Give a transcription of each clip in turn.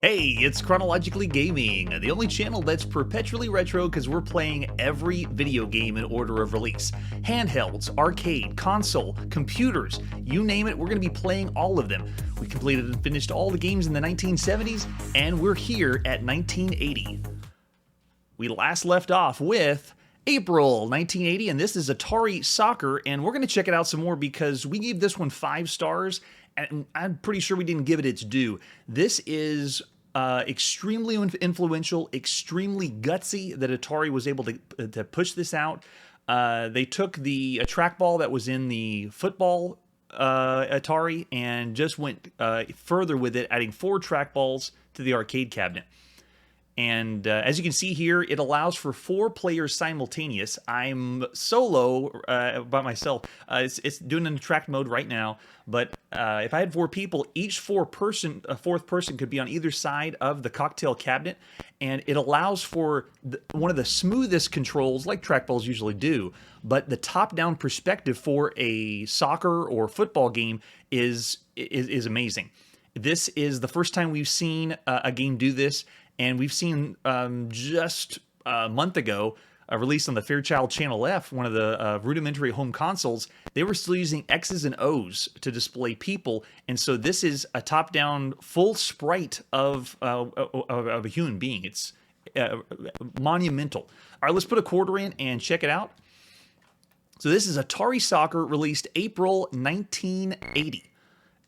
Hey, it's Chronologically Gaming, the only channel that's perpetually retro because we're playing every video game in order of release. Handhelds, arcade, console, computers, you name it, we're going to be playing all of them. We completed and finished all the games in the 1970s, and we're here at 1980. We last left off with April 1980, and this is Atari Soccer, and we're going to check it out some more because we gave this one 5 stars, and I'm pretty sure we didn't give it its due. This is extremely influential, extremely gutsy that Atari was able to push this out. They took the trackball that was in the football Atari and just went further with it, adding 4 trackballs to the arcade cabinet. And as you can see here, it allows for 4 players simultaneous. I'm solo by myself. It's doing in track mode right now. But if I had 4 people, each fourth person could be on either side of the cocktail cabinet. And it allows for one of the smoothest controls, like trackballs usually do. But the top-down perspective for a soccer or football game is amazing. This is the first time we've seen a game do this. And we've seen just a month ago a release on the Fairchild Channel F, one of the rudimentary home consoles. They were still using X's and O's to display people, and so this is a top-down full sprite of a human being. It's monumental. All right, let's put a quarter in and check it out. So this is Atari Soccer, released April 1980.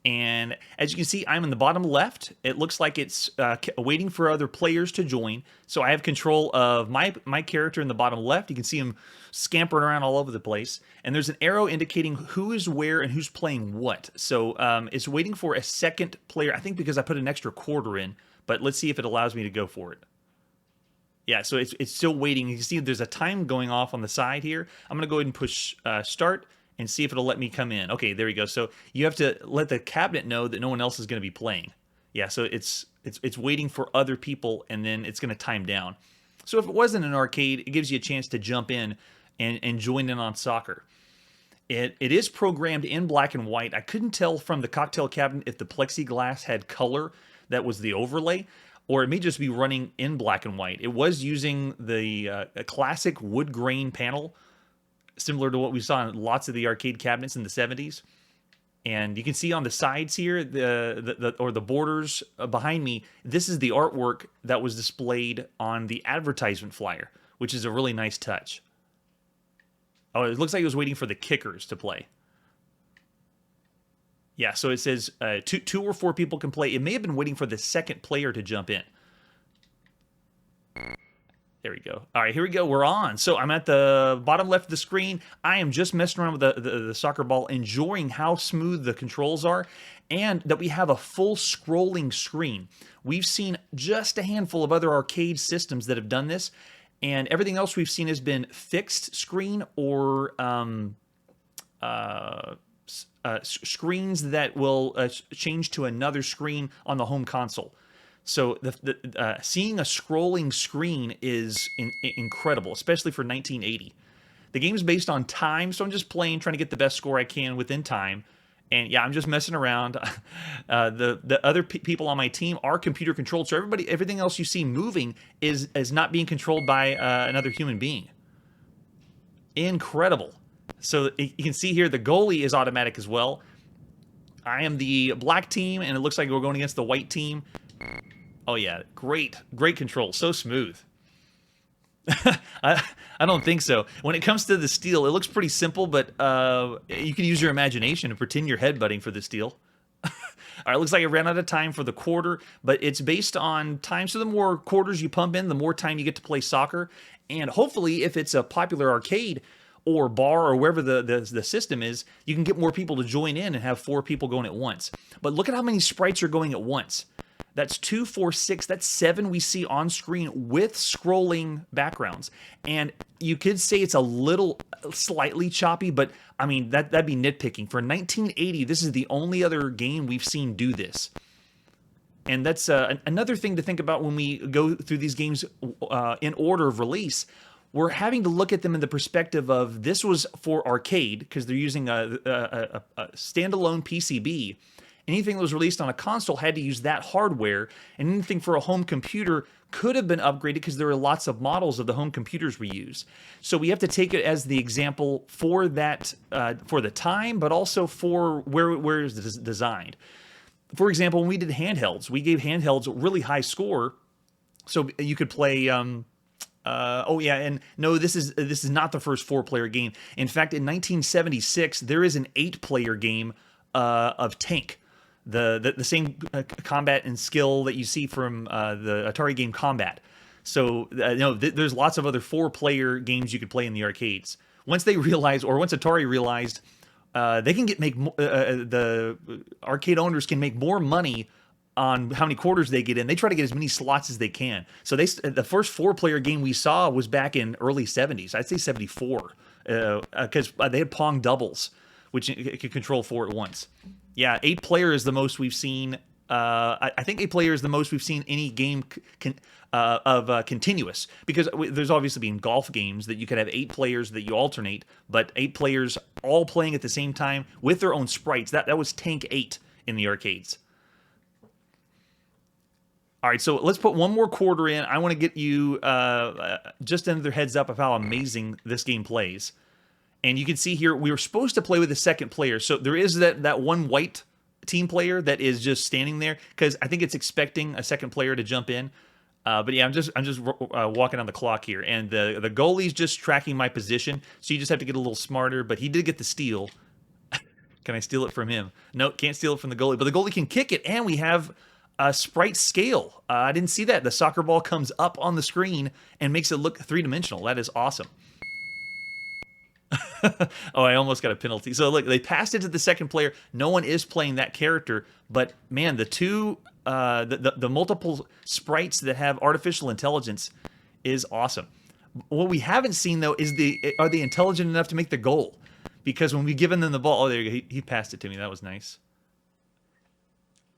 And as you can see, I'm in the bottom left. It looks like it's waiting for other players to join. So I have control of my character in the bottom left. You can see him scampering around all over the place. And there's an arrow indicating who is where and who's playing what. So it's waiting for a second player, I think because I put an extra quarter in. But let's see if it allows me to go for it. Yeah, so it's still waiting. You can see there's a time going off on the side here. I'm going to go ahead and push start and see if it'll let me come in. Okay, there we go. So you have to let the cabinet know that no one else is going to be playing. Yeah, so it's waiting for other people, and then it's going to time down. So if it wasn't an arcade, it gives you a chance to jump in and join in on soccer. It is programmed in black and white. I couldn't tell from the cocktail cabinet if the plexiglass had color that was the overlay, or it may just be running in black and white. It was using the classic wood grain panel, similar to what we saw in lots of the arcade cabinets in the 70s. And you can see on the sides here, the borders behind me, this is the artwork that was displayed on the advertisement flyer, which is a really nice touch. Oh, it looks like it was waiting for the kickers to play. Yeah, so it says 2 or 4 people can play. It may have been waiting for the second player to jump in. There we go. All right, here we go. We're on. So I'm at the bottom left of the screen. I am just messing around with the soccer ball, enjoying how smooth the controls are, and that we have a full scrolling screen. We've seen just a handful of other arcade systems that have done this, and everything else we've seen has been fixed screen or screens that will change to another screen on the home console. So seeing a scrolling screen is incredible, especially for 1980. The game's based on time, so I'm just playing, trying to get the best score I can within time. And yeah, I'm just messing around. The other people on my team are computer controlled, so everything else you see moving is not being controlled by another human being. Incredible. So you can see here the goalie is automatic as well. I am the black team, and it looks like we're going against the white team. Oh yeah, great control, so smooth. I don't think so. When it comes to the steel, it looks pretty simple, but you can use your imagination and pretend you're headbutting for the steel. All right, looks like I ran out of time for the quarter, but it's based on time, so the more quarters you pump in, the more time you get to play soccer. And hopefully, if it's a popular arcade or bar or wherever the system is, you can get more people to join in and have 4 people going at once. But look at how many sprites are going at once. That's 2, 4, 6. That's 7 we see on screen with scrolling backgrounds. And you could say it's a little slightly choppy, but I mean, that'd be nitpicking. For 1980, this is the only other game we've seen do this. And that's another thing to think about when we go through these games in order of release. We're having to look at them in the perspective of this was for arcade, because they're using a standalone PCB. Anything that was released on a console had to use that hardware, and anything for a home computer could have been upgraded because there are lots of models of the home computers we use. So we have to take it as the example for that, for the time, but also for where it's designed. For example, when we did handhelds, we gave handhelds a really high score, so you could play. Oh yeah, and no, this is not the first 4-player game. In fact, in 1976, there is an 8-player game of Tank, the same combat and skill that you see from the Atari game Combat. So no, there's lots of other 4-player games you could play in the arcades. Once they realized, or once Atari realized, they can the arcade owners can make more money on how many quarters they get in. They try to get as many slots as they can. So the first 4-player game we saw was back in early 70s. I'd say 74, because they had Pong doubles, which it could control 4 at once. Yeah, 8-player is the most we've seen. I think 8-player is the most we've seen any game of continuous, because there's obviously been golf games that you could have 8 players that you alternate, but 8 players all playing at the same time with their own sprites. That was Tank 8 in the arcades. All right, so let's put one more quarter in. I want to get you just another heads up of how amazing this game plays. And you can see here, we were supposed to play with a second player. So there is that one white team player that is just standing there, because I think it's expecting a second player to jump in. But yeah, I'm just walking on the clock here. And the goalie's just tracking my position. So you just have to get a little smarter. But he did get the steal. Can I steal it from him? No, can't steal it from the goalie. But the goalie can kick it, and we have sprite scale. I didn't see that. The soccer ball comes up on the screen and makes it look 3-dimensional. That is awesome. Oh, I almost got a penalty. So look, they passed it to the second player. No one is playing that character, but man, the multiple sprites that have artificial intelligence is awesome. What we haven't seen though is are they intelligent enough to make the goal? Because when we've given them the ball, oh, there you go. He passed it to me. That was nice.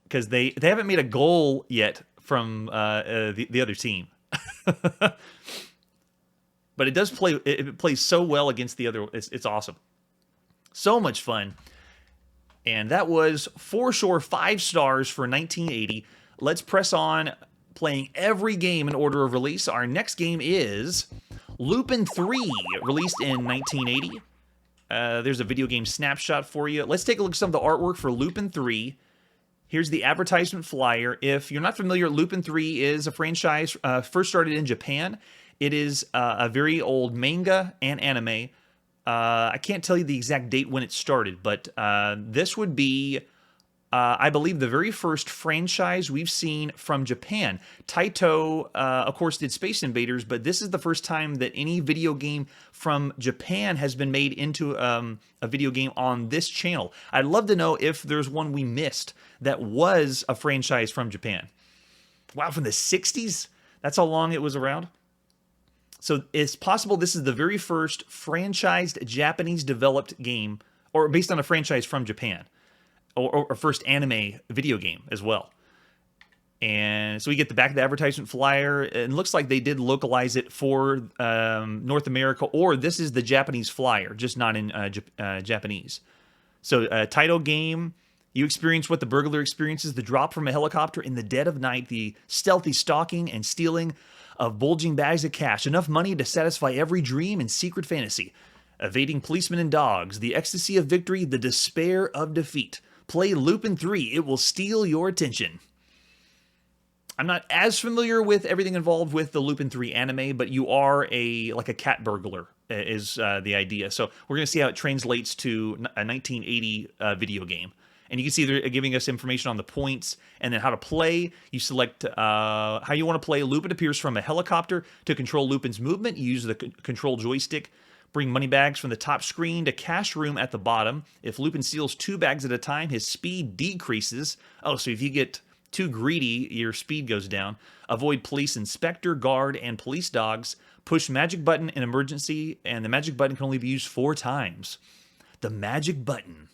Because they haven't made a goal yet from the other team. But it does play. It plays so well against the other. It's awesome. So much fun. And that was for sure 5 stars for 1980. Let's press on playing every game in order of release. Our next game is Lupin III, released in 1980. There's a video game snapshot for you. Let's take a look at some of the artwork for Lupin III. Here's the advertisement flyer. If you're not familiar, Lupin III is a franchise first started in Japan. It is a very old manga and anime. I can't tell you the exact date when it started, but this would be, I believe, the very first franchise we've seen from Japan. Taito, of course, did Space Invaders, but this is the first time that any video game from Japan has been made into a video game on this channel. I'd love to know if there's one we missed that was a franchise from Japan. Wow, from the 60s? That's how long it was around? So it's possible this is the very first franchised Japanese-developed game, or based on a franchise from Japan, or first anime video game as well. And so we get the back of the advertisement flyer. It looks like they did localize it for North America, or this is the Japanese flyer, just not in Japanese. So title game, you experience what the burglar experiences: the drop from a helicopter in the dead of night, the stealthy stalking and stealing of bulging bags of cash, enough money to satisfy every dream and secret fantasy. Evading policemen and dogs, the ecstasy of victory, the despair of defeat. Play Lupin III. It will steal your attention. I'm not as familiar with everything involved with the Lupin III anime, but you are like a cat burglar is the idea. So we're going to see how it translates to a 1980 video game. And you can see they're giving us information on the points and then how to play. You select how you want to play. Lupin appears from a helicopter. To control Lupin's movement, you use the control joystick. Bring money bags from the top screen to cash room at the bottom. If Lupin steals 2 bags at a time, his speed decreases. Oh, so if you get too greedy, your speed goes down. Avoid police inspector, guard, and police dogs. Push magic button in emergency, and the magic button can only be used 4 times. The magic button.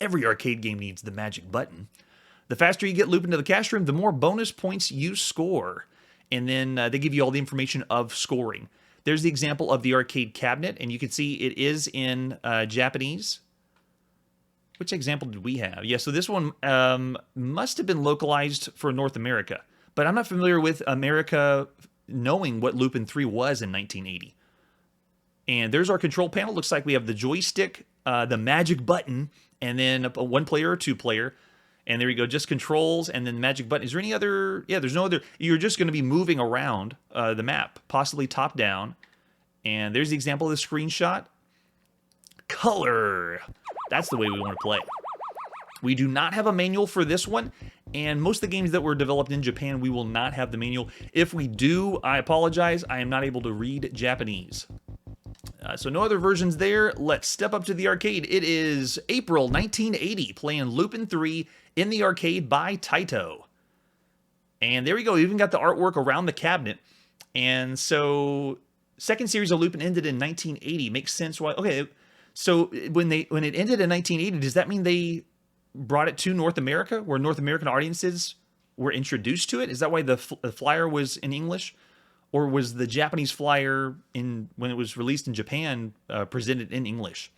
Every arcade game needs the magic button. The faster you get Lupin to the cash room, the more bonus points you score. And then they give you all the information of scoring. There's the example of the arcade cabinet, and you can see it is in Japanese. which example did we have? Yeah, so this one must have been localized for North America, but I'm not familiar with America knowing what Lupin III was in 1980. And there's our control panel. Looks like we have the joystick, the magic button, and then a one-player or two-player. And there you go, just controls, and then the magic button. Is there any other? Yeah, there's no other. You're just going to be moving around the map, possibly top-down. And there's the example of the screenshot. Color. That's the way we want to play. We do not have a manual for this one, and most of the games that were developed in Japan, we will not have the manual. If we do, I apologize. I am not able to read Japanese. So no other versions there. Let's step up to the arcade. It is April 1980, playing Lupin III in the arcade by Taito. And there we go. We even got the artwork around the cabinet. And so, second series of Lupin ended in 1980. Makes sense why. Okay, so when it ended in 1980, does that mean they brought it to North America, where North American audiences were introduced to it? Is that why the flyer was in English? Or was the Japanese flyer, when it was released in Japan, presented in English?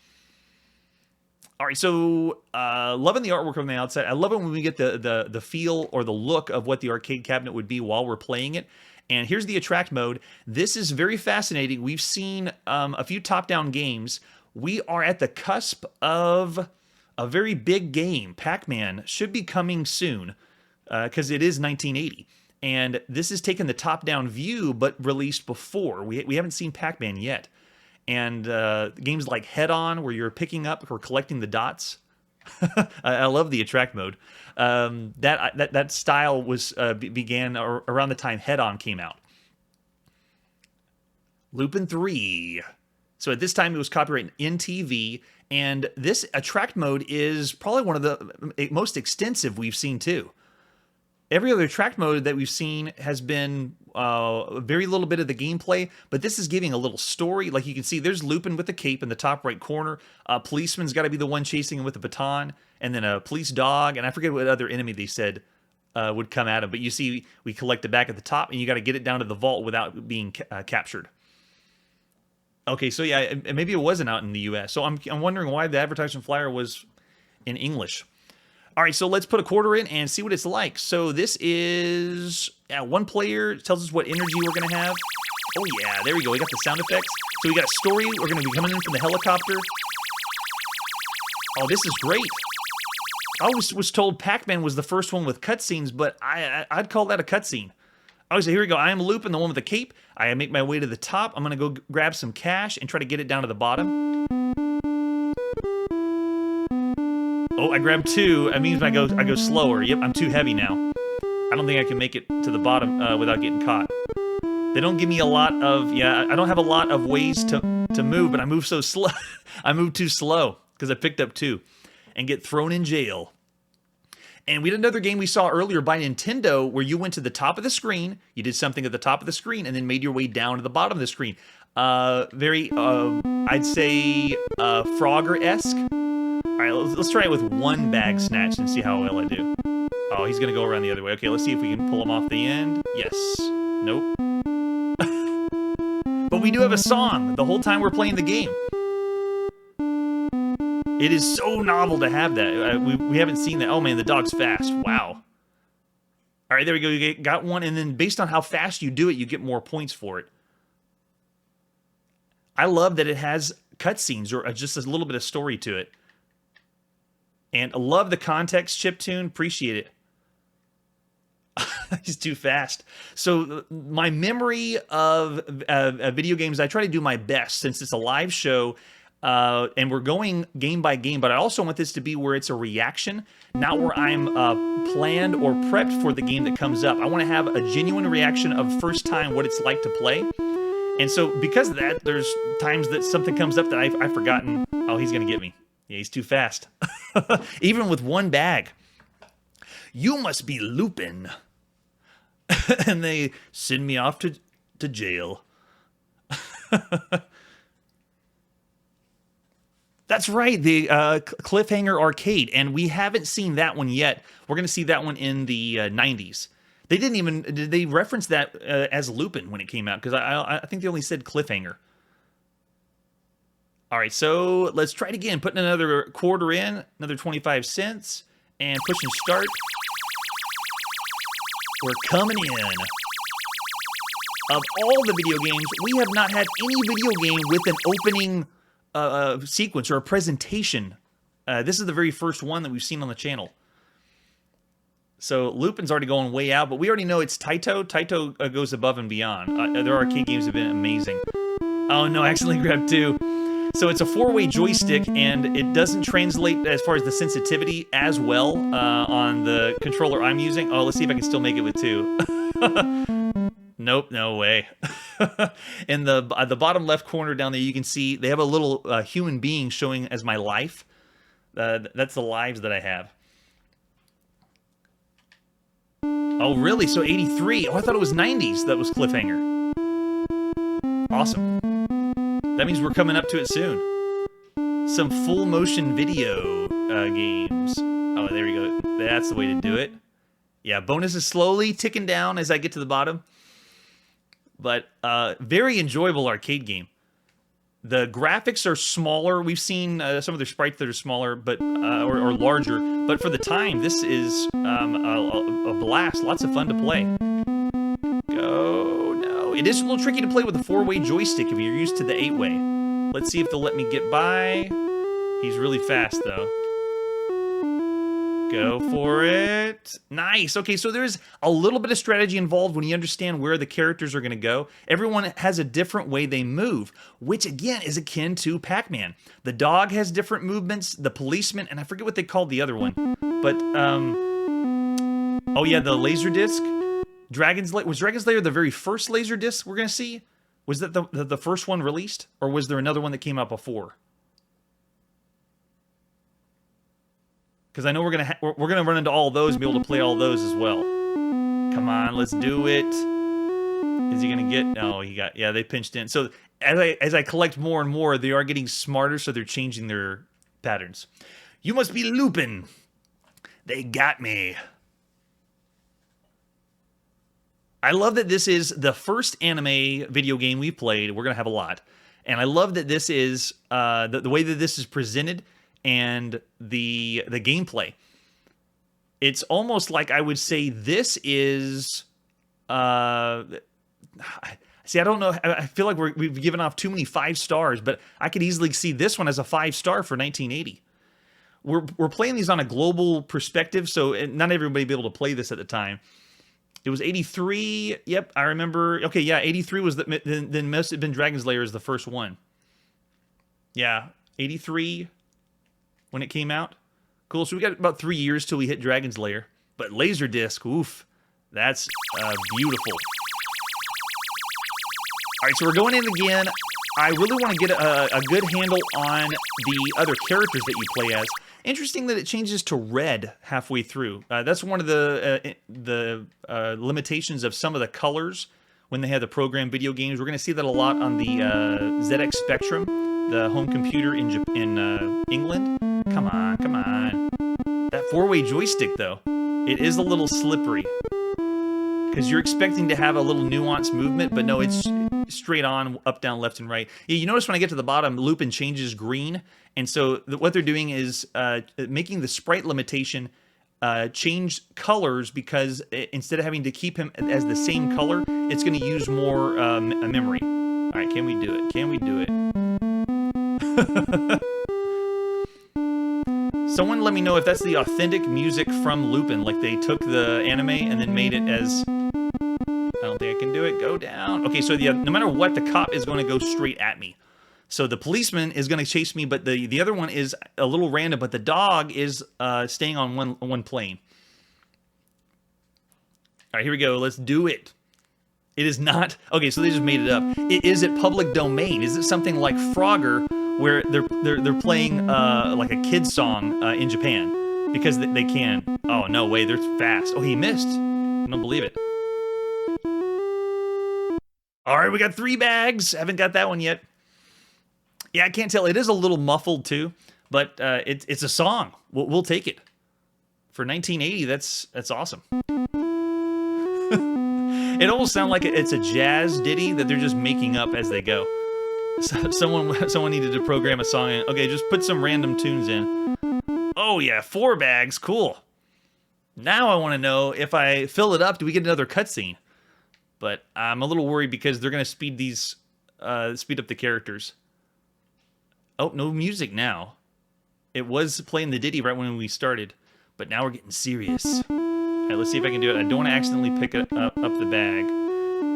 All right, so loving the artwork on the outside. I love it when we get the feel or the look of what the arcade cabinet would be while we're playing it. And here's the attract mode. This is very fascinating. We've seen a few top-down games. We are at the cusp of a very big game. Pac-Man should be coming soon because it is 1980. And this is taking the top-down view, but released before. We haven't seen Pac-Man yet. And games like Head-On, where you're picking up or collecting the dots. I love the attract mode. That style began around the time Head-On came out. Lupin III. So at this time, it was copyrighted in TV. And this attract mode is probably one of the most extensive we've seen, too. Every other attract mode that we've seen has been very little bit of the gameplay, but this is giving a little story. Like you can see, there's Lupin with the cape in the top right corner. Policeman's got to be the one chasing him with the baton, and then a police dog, and I forget what other enemy they said would come at him. But you see, we collect it back at the top, and you got to get it down to the vault without being captured. Okay, so yeah, maybe it wasn't out in the U.S. So I'm wondering why the advertisement flyer was in English. All right, so let's put a quarter in and see what it's like. So this is one player. It tells us what energy we're going to have. Oh, yeah, there we go. We got the sound effects. So we got a story. We're going to be coming in from the helicopter. Oh, this is great. I was told Pac-Man was the first one with cutscenes, but I'd call that a cutscene. Oh, so here we go. I am Lupin, the one with the cape. I make my way to the top. I'm going to go grab some cash and try to get it down to the bottom. Oh, I grabbed two. That means I go slower. Yep, I'm too heavy now. I don't think I can make it to the bottom without getting caught. They don't give me a lot of... Yeah, I don't have a lot of ways to move, but I move so slow. I move too slow because I picked up two and get thrown in jail. And we had another game we saw earlier by Nintendo where you went to the top of the screen, you did something at the top of the screen, and then made your way down to the bottom of the screen. Very, I'd say, Frogger-esque. All right, let's try it with one bag snatch and see how well I do. Oh, he's going to go around the other way. Okay, let's see if we can pull him off the end. Yes. Nope. But we do have a song the whole time we're playing the game. It is so novel to have that. We haven't seen that. Oh, man, the dog's fast. Wow. All right, there we go. You got one, and then based on how fast you do it, you get more points for it. I love that it has cutscenes or just a little bit of story to it. And I love the context chiptune. Appreciate it. He's too fast. So my memory of video games, I try to do my best since it's a live show. And we're going game by game, but I also want this to be where it's a reaction, not where I'm planned or prepped for the game that comes up. I want to have a genuine reaction of first time what it's like to play. And so because of that, there's times that something comes up that I've forgotten. Oh, he's going to get me. Yeah, he's too fast. Even with one bag. You must be Lupin. And they send me off to jail. That's right, the Cliffhanger Arcade, and we haven't seen that one yet. We're going to see that one in the 90s. Did they reference that as Lupin when it came out? Because I think they only said Cliffhanger. All right, so let's try it again. Putting another quarter in, another 25 cents, and pushing start. We're coming in. Of all the video games, we have not had any video game with an opening sequence or a presentation. This is the very first one that we've seen on the channel. So Lupin's already going way out, but we already know it's Taito. Taito goes above and beyond. Their arcade games have been amazing. Oh no, I accidentally grabbed 2. So it's a 4-way joystick, and it doesn't translate as far as the sensitivity as well on the controller I'm using. Oh, let's see if I can still make it with 2. Nope, no way. In the bottom left corner down there, you can see they have a little human being showing as my life. That's the lives that I have. Oh, really? So 83. Oh, I thought it was 90s that was Cliffhanger. Awesome. That means we're coming up to it soon. Some full motion video games. Oh, there we go. That's the way to do it. Yeah, bonus is slowly ticking down as I get to the bottom. But very enjoyable arcade game. The graphics are smaller. We've seen some of the sprites that are smaller, but or larger. But for the time, this is a blast. Lots of fun to play. Go. No. It is a little tricky to play with a 4-way joystick if you're used to the 8-way. Let's see if they'll let me get by. He's really fast, though. Go for it. Nice. Okay, so there's a little bit of strategy involved when you understand where the characters are going to go. Everyone has a different way they move, which again is akin to Pac-Man. The dog has different movements, the policeman, and I forget what they called the other one. But, oh yeah, the laser disc. Was Dragon's Lair the very first laser disc we're going to see? Was that the first one released? Or was there another one that came out before? Because I know we're gonna run into all those and be able to play all those as well. Come on, let's do it. Is he gonna get? No, he got. Yeah, they pinched in. So as I collect more and more, they are getting smarter, so they're changing their patterns. You must be Lupin. They got me. I love that this is the first anime video game we played. We're gonna have a lot, and I love that this is the way that this is presented. And the gameplay. It's almost like I would say this is... see, I don't know. I feel like we've given off too many 5 stars, but I could easily see this one as a 5-star for 1980. We're playing these on a global perspective, so not everybody would be able to play this at the time. It was 83. Yep, I remember. Okay, yeah, 83 was then must have been Dragon's Lair as the first one. Yeah, 83... when it came out. Cool, so we got about 3 years till we hit Dragon's Lair. But Laserdisc, oof, that's beautiful. All right, so we're going in again. I really want to get a good handle on the other characters that you play as. Interesting that it changes to red halfway through. That's one of the limitations of some of the colors when they have the program video games. We're going to see that a lot on the ZX Spectrum, the home computer in England. Come on, come on. That 4-way joystick, though, it is a little slippery. Because you're expecting to have a little nuanced movement, but no, it's straight on, up, down, left, and right. Yeah, you notice when I get to the bottom, Lupin changes green. And so what they're doing is making the sprite limitation change colors because instead of having to keep him as the same color, it's going to use more memory. All right, can we do it? Can we do it? Someone let me know if that's the authentic music from Lupin, like they took the anime and then made it as... I don't think I can do it. Go down. Okay, so yeah, no matter what, the cop is going to go straight at me. So the policeman is going to chase me, but the other one is a little random, but the dog is staying on one plane. All right, here we go. Let's do it. It is not... Okay, so they just made it up. Is it public domain? Is it something like Frogger, where they're playing like a kid's song in Japan because they can? Oh, no way, they're fast. Oh, he missed. I don't believe it. All right, we got 3 bags. Haven't got that one yet. Yeah, I can't tell. It is a little muffled too, but it's a song. We'll take it. For 1980, that's awesome. It almost sounds like it's a jazz ditty that they're just making up as they go. Someone needed to program a song in. Okay, just put some random tunes in. Oh yeah, 4 bags, cool. Now I want to know, if I fill it up, do we get another cutscene? But I'm a little worried because they're gonna speed up the characters. Oh, no music now. It was playing the ditty right when we started, but now we're getting serious. All right, let's see if I can do it. I don't want to accidentally pick up the bag.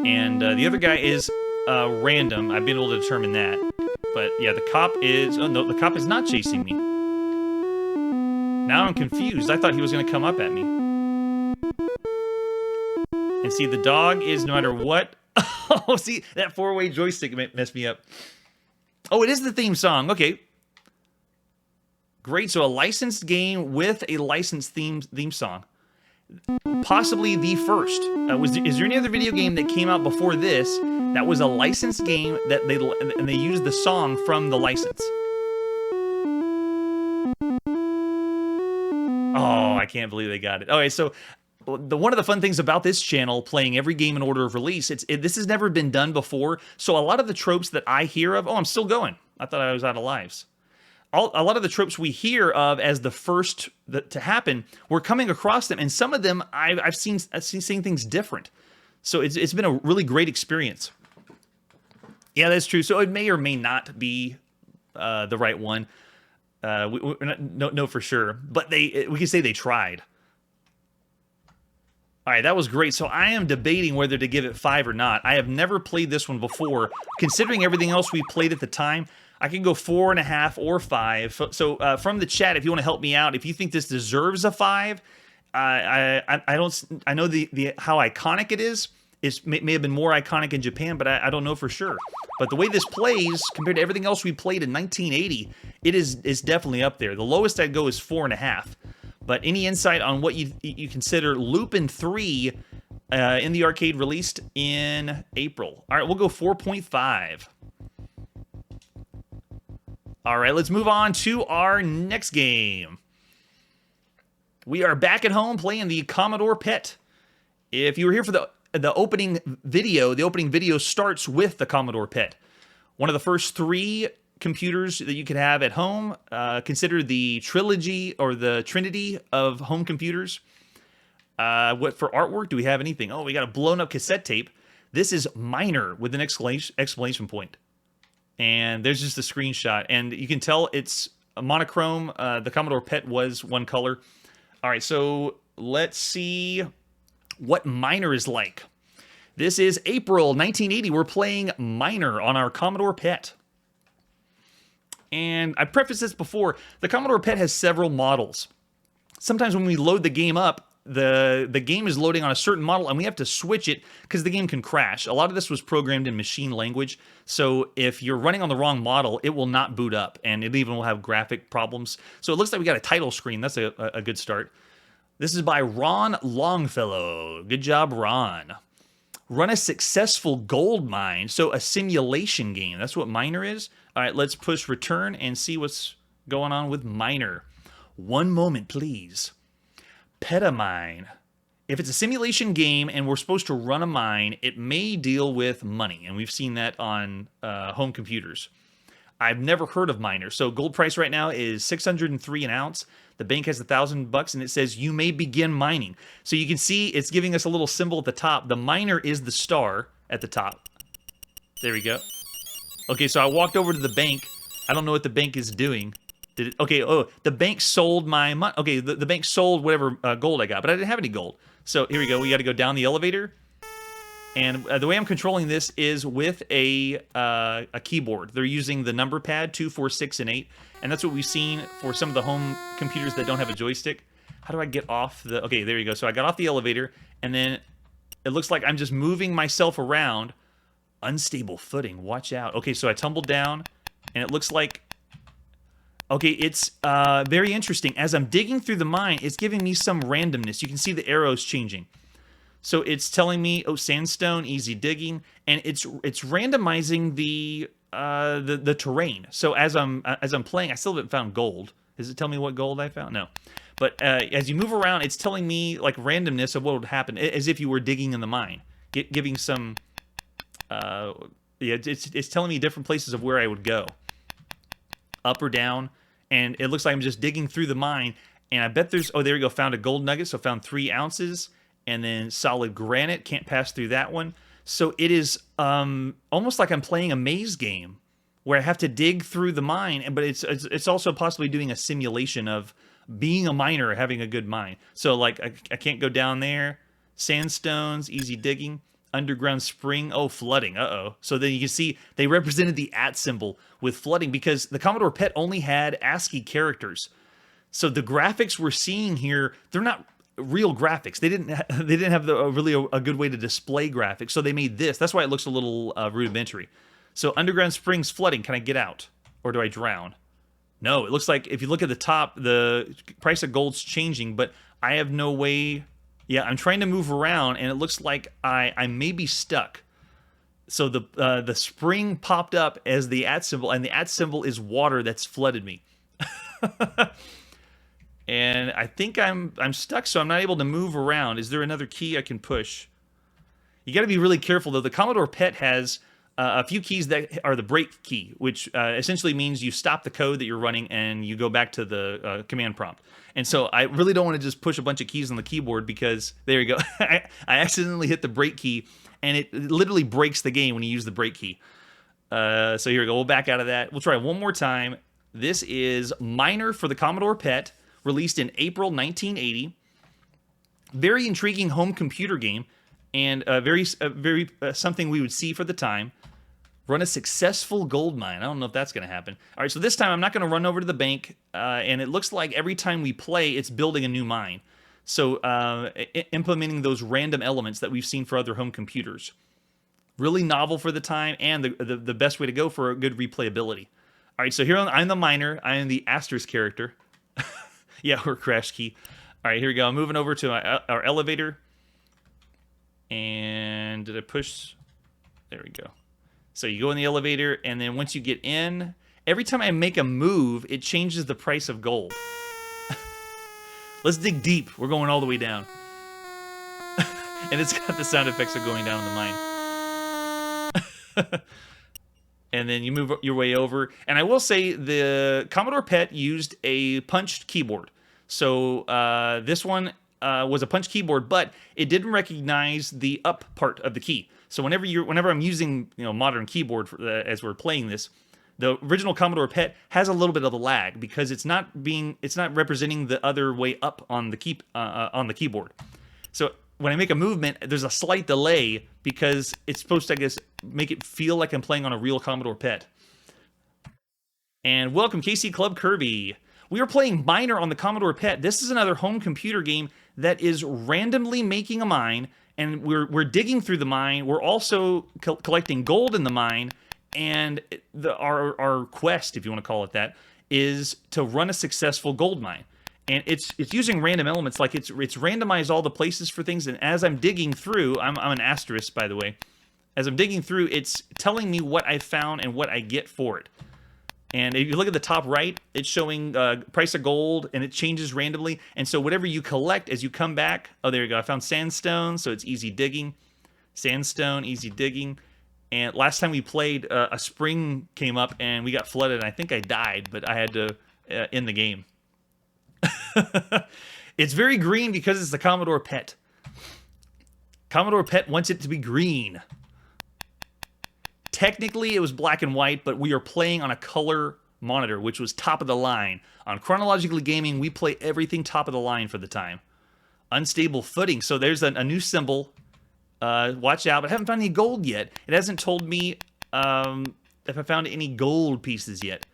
And the other guy is random. I've been able to determine that. But yeah, the cop is... Oh, no, the cop is not chasing me. Now I'm confused. I thought he was going to come up at me. And see, the dog is no matter what... Oh, see, that 4-way joystick messed me up. Oh, it is the theme song. Okay. Great. So a licensed game with a licensed theme song. Possibly the first. Is there any other video game that came out before this that was a licensed game that they used the song from the license? Oh, I can't believe they got it. Okay, so one of the fun things about this channel, playing every game in order of release, this has never been done before. So a lot of the tropes that I hear of, oh, I'm still going. I thought I was out of lives. A lot of the tropes we hear of as the first to happen, we're coming across them, and some of them I've seen things different. So it's been a really great experience. Yeah, that's true. So it may or may not be the right one. We're not know for sure, but we can say they tried. All right, that was great. So I am debating whether to give it 5 or not. I have never played this one before. Considering everything else we played at the time, I can go 4.5 or 5. So from the chat, if you want to help me out, if you think this deserves a 5, I know the how iconic it is. It may have been more iconic in Japan, but I don't know for sure. But the way this plays compared to everything else we played in 1980, it is definitely up there. The lowest I'd go is 4.5. But any insight on what you consider Lupin III in the arcade, released in April? All right, we'll go 4.5. All right, let's move on to our next game. We are back at home playing the Commodore PET. If you were here for the opening video starts with the Commodore PET. One of the first 3 computers that you could have at home. Consider the trilogy or the trinity of home computers. What for artwork? Do we have anything? Oh, we got a blown up cassette tape. This is Miner with an exclamation point. And there's just a screenshot, and you can tell it's a monochrome. The Commodore PET was one color. All right, so let's see what Miner is like. This is April 1980. We're playing Miner on our Commodore PET. And I prefaced this before, the Commodore PET has several models. Sometimes when we load the game up, the game is loading on a certain model, and we have to switch it because the game can crash. A lot of this was programmed in machine language, so if you're running on the wrong model, it will not boot up, and it even will have graphic problems. So it looks like we got a title screen. That's a good start. This is by Ron Longfellow. Good job, Ron. Run a successful gold mine, so a simulation game. That's what Miner is. All right, let's push return and see what's going on with Miner. One moment, please. Petamine. If it's a simulation game and we're supposed to run a mine, it may deal with money, and we've seen that on home computers. I've never heard of Miner. So gold price right now is $603 an ounce. The bank has $1,000, and it says you may begin mining. So you can see it's giving us a little symbol at the top. The miner is the star at the top. There we go. Okay, so I walked over to the bank. I don't know what the bank is doing. Okay, oh, the bank sold my money. Okay, the bank sold whatever gold I got, but I didn't have any gold. So here we go. We got to go down the elevator. And the way I'm controlling this is with a keyboard. They're using the number pad 2, 4, 6, and 8. And that's what we've seen for some of the home computers that don't have a joystick. How do I get off the... Okay, there you go. So I got off the elevator, and then it looks like I'm just moving myself around. Unstable footing. Watch out. Okay, so I tumbled down, and it looks like... Okay, it's very interesting. As I'm digging through the mine, it's giving me some randomness. You can see the arrows changing. So it's telling me, oh, sandstone, easy digging, and it's randomizing the terrain. So as I'm playing, I still haven't found gold. Does it tell me what gold I found? No. But as you move around, it's telling me like randomness of what would happen, as if you were digging in the mine, giving some Yeah, it's telling me different places of where I would go, up or down, and it looks like I'm just digging through the mine. And I bet there's, oh, there we go, found a gold nugget, so found 3 ounces, and then solid granite, can't pass through that one. So it is almost like I'm playing a maze game where I have to dig through the mine, but it's also possibly doing a simulation of being a miner, having a good mine. So like I can't go down there. Sandstones, easy digging. Underground spring, oh, flooding, uh-oh. So then you can see they represented the @ symbol with flooding because the Commodore PET only had ASCII characters. So the graphics we're seeing here, they're not real graphics. They didn't have really a good way to display graphics. So they made this. That's why it looks a little rudimentary. So underground springs flooding. Can I get out? Or do I drown? No, it looks like if you look at the top, the price of gold's changing, but I have no way. Yeah, I'm trying to move around, and it looks like I may be stuck. So the spring popped up as the @ symbol, and the @ symbol is water that's flooded me. And I think I'm stuck, so I'm not able to move around. Is there another key I can push? You got to be really careful, though. The Commodore PET has a few keys that are the break key, which essentially means you stop the code that you're running and you go back to the command prompt. And so I really don't want to just push a bunch of keys on the keyboard because, there you go, I accidentally hit the break key, and it literally breaks the game when you use the break key. So here we go. We'll back out of that. We'll try one more time. This is Miner for the Commodore PET, released in April 1980. Very intriguing home computer game, and very something we would see for the time. Run a successful gold mine. I don't know if that's going to happen. All right, so this time I'm not going to run over to the bank, and it looks like every time we play, it's building a new mine. So implementing those random elements that we've seen for other home computers. Really novel for the time, and the best way to go for a good replayability. All right, so here I'm the miner. I am the Asteroids character. Yeah, or crash key. All right, here we go. I'm moving over to our elevator. And did I push? There we go. So you go in the elevator, and then once you get in, every time I make a move, it changes the price of gold. Let's dig deep. We're going all the way down. And it's got the sound effects of going down in the mine. And then you move your way over. And I will say the Commodore PET used a punched keyboard. So this one was a punch keyboard, but it didn't recognize the up part of the key. So whenever I'm using modern keyboard as we're playing this, the original Commodore PET has a little bit of a lag because it's not representing the other way up on the keyboard. So when I make a movement, there's a slight delay because it's supposed to, I guess, make it feel like I'm playing on a real Commodore PET. And welcome, KC Club Kirby. We are playing Miner on the Commodore PET. This is another home computer game that is randomly making a mine, and we're digging through the mine. We're also collecting gold in the mine, and our quest, if you want to call it that, is to run a successful gold mine. And it's using random elements, like it's randomized all the places for things. And as I'm digging through, I'm an asterisk, by the way. As I'm digging through, it's telling me what I found and what I get for it. And if you look at the top right, it's showing price of gold, and it changes randomly. And so whatever you collect as you come back, oh, there you go. I found sandstone, so it's easy digging. Sandstone, easy digging. And last time we played, a spring came up, and we got flooded, and I think I died, but I had to end the game. It's very green because it's the Commodore PET. Commodore PET wants it to be green. Technically, it was black and white, but we are playing on a color monitor, which was top of the line. On Chronologically Gaming, we play everything top of the line for the time. Unstable footing. So there's a new symbol. Watch out, but I haven't found any gold yet. It hasn't told me if I found any gold pieces yet.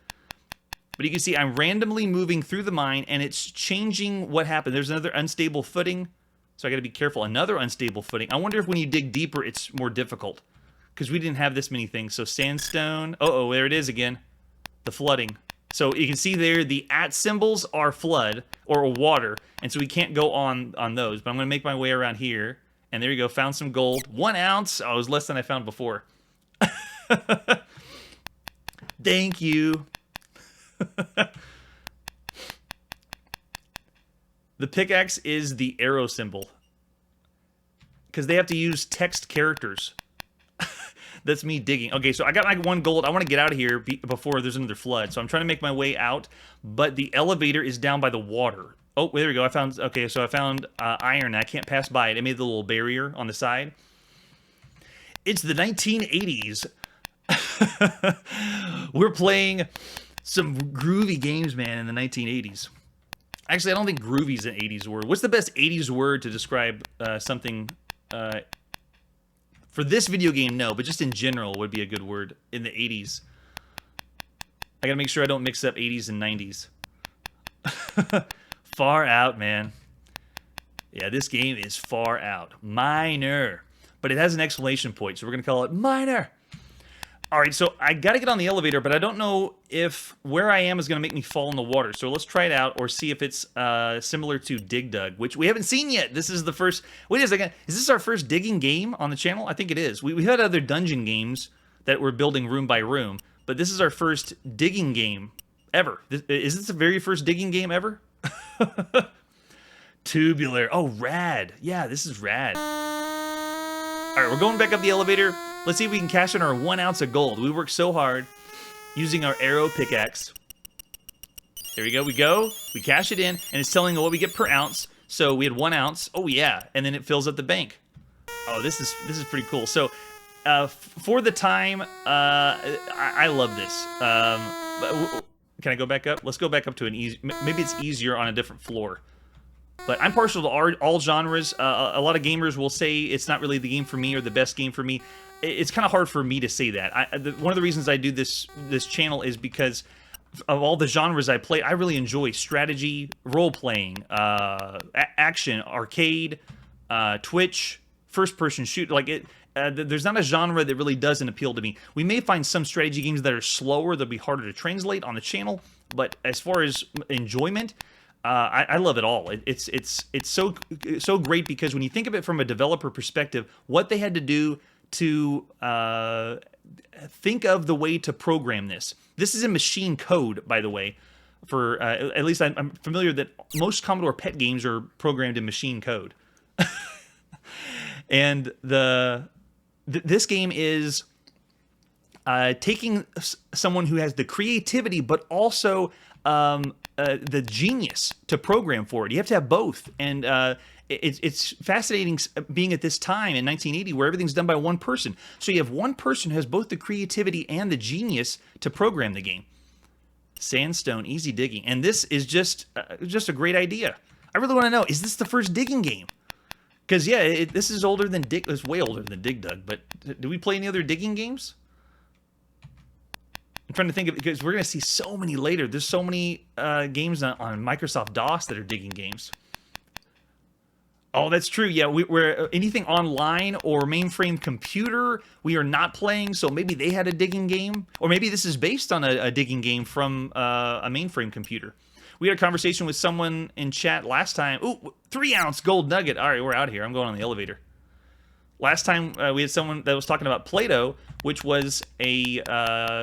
But you can see I'm randomly moving through the mine, and it's changing what happened. There's another unstable footing, so I got to be careful. Another unstable footing. I wonder if when you dig deeper, it's more difficult, because we didn't have this many things. So sandstone. Oh, there it is again. The flooding. So you can see there the @ symbols are flood or water, and so we can't go on those. But I'm going to make my way around here, and there you go. Found some gold. 1 ounce. Oh, it was less than I found before. Thank you. The pickaxe is the arrow symbol, because they have to use text characters. That's me digging. Okay, so I got my 1 gold. I want to get out of here before there's another flood. So I'm trying to make my way out, but the elevator is down by the water. Oh, there we go. I found, okay, so I found iron. I can't pass by it. I made the little barrier on the side. It's the 1980s. We're playing some groovy games, man, in the 1980s. Actually, I don't think groovy is an 80s word. What's the best 80s word to describe something? For this video game, no, but just in general would be a good word in the 80s. I gotta make sure I don't mix up 80s and 90s. Far out, man. Yeah, this game is far out. Minor. But it has an exclamation point, so we're gonna call it minor. All right, so I gotta get on the elevator, but I don't know if where I am is gonna make me fall in the water. So let's try it out or see if it's similar to Dig Dug, which we haven't seen yet. This is the first. Wait a second, is this our first digging game on the channel? I think it is. We had other dungeon games that we're building room by room, but this is our first digging game ever. Is this the very first digging game ever? Tubular. Oh, rad. Yeah, this is rad. All right, we're going back up the elevator. Let's see if we can cash in our 1 ounce of gold. We worked so hard using our arrow pickaxe. There we go. We cash it in, and it's telling what we get per ounce. So we had 1 ounce. Oh, yeah. And then it fills up the bank. Oh, this is pretty cool. So for the time, I love this. Can I go back up? Let's go back up to an easy... Maybe it's easier on a different floor. But I'm partial to all genres. A lot of gamers will say it's not really the game for me or the best game for me. It's kind of hard for me to say that. One of the reasons I do this channel is because of all the genres I play. I really enjoy strategy, role-playing, action, arcade, Twitch, first-person shoot. Like there's not a genre that really doesn't appeal to me. We may find some strategy games that are slower, that'll be harder to translate on the channel. But as far as enjoyment, I love it all. It's so great because when you think of it from a developer perspective, what they had to do to think of the way to program this. This is in machine code, by the way. For at least I'm familiar that most Commodore PET games are programmed in machine code. And this game is taking someone who has the creativity, but also the genius to program for it. You have to have both, and it's fascinating being at this time in 1980 where everything's done by one person. So you have one person who has both the creativity and the genius to program the game. Sandstone, easy digging, and this is just a great idea. I really want to know: is this the first digging game? Because yeah, this is older than Dig. It's way older than Dig Dug. But do we play any other digging games? I'm trying to think of, because we're going to see so many later. There's so many games on Microsoft DOS that are digging games. Oh, that's true. Yeah, we're anything online or mainframe computer, we are not playing. So maybe they had a digging game, or maybe this is based on a digging game from a mainframe computer. We had a conversation with someone in chat last time. Ooh, 3 ounce gold nugget. All right, we're out of here. I'm going on the elevator. Last time we had someone that was talking about Play-Doh, which was a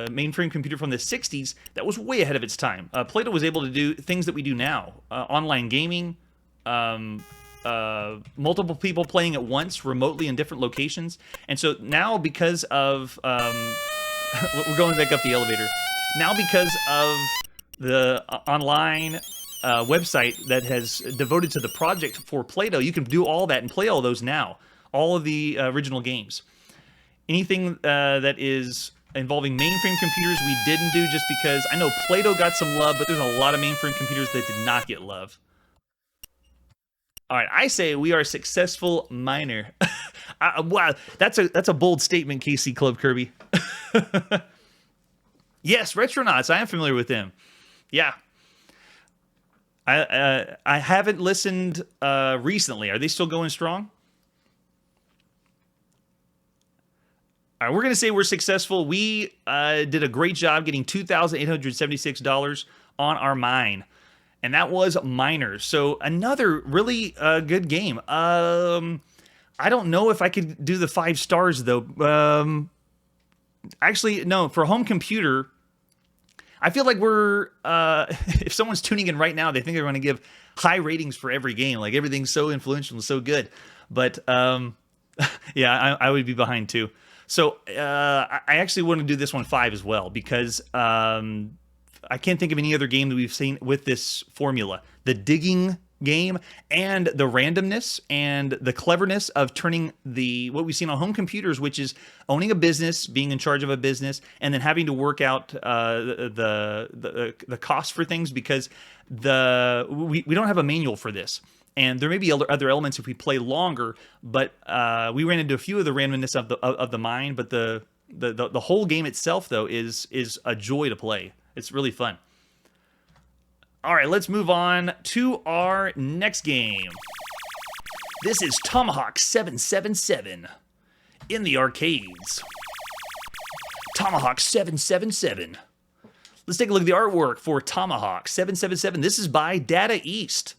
mainframe computer from the 60s that was way ahead of its time. Play-Doh was able to do things that we do now. Online gaming, multiple people playing at once remotely in different locations. And so now because of... we're going back up the elevator. Now because of the online website that has devoted to the project for Play-Doh, you can do all that and play all those now. All of the original games. Anything that is involving mainframe computers we didn't do just because I know Play-Doh got some love, but there's a lot of mainframe computers that did not get love. All right, I say we are a successful miner. Wow, that's a bold statement, KC Club Kirby. Yes, Retronauts, I am familiar with them. Yeah. I haven't listened recently. Are they still going strong? All right, we're going to say we're successful. We did a great job getting $2,876 on our mine. And that was Miners. So another really good game. I don't know if I could do the 5 stars, though. Actually, no. For home computer, I feel like we're... if someone's tuning in right now, they think they're going to give high ratings for every game. Like, everything's so influential and so good. But... Yeah, I would be behind too. So I actually want to do this one 5 as well because I can't think of any other game that we've seen with this formula. The digging game and the randomness and the cleverness of turning what we've seen on home computers, which is owning a business, being in charge of a business, and then having to work out the cost for things because we don't have a manual for this. And there may be other elements if we play longer, but we ran into a few of the randomness of the mind. But the whole game itself, though, is a joy to play. It's really fun. All right, let's move on to our next game. This is Tomahawk 777 in the arcades. Tomahawk 777. Let's take a look at the artwork for Tomahawk 777. This is by Data East.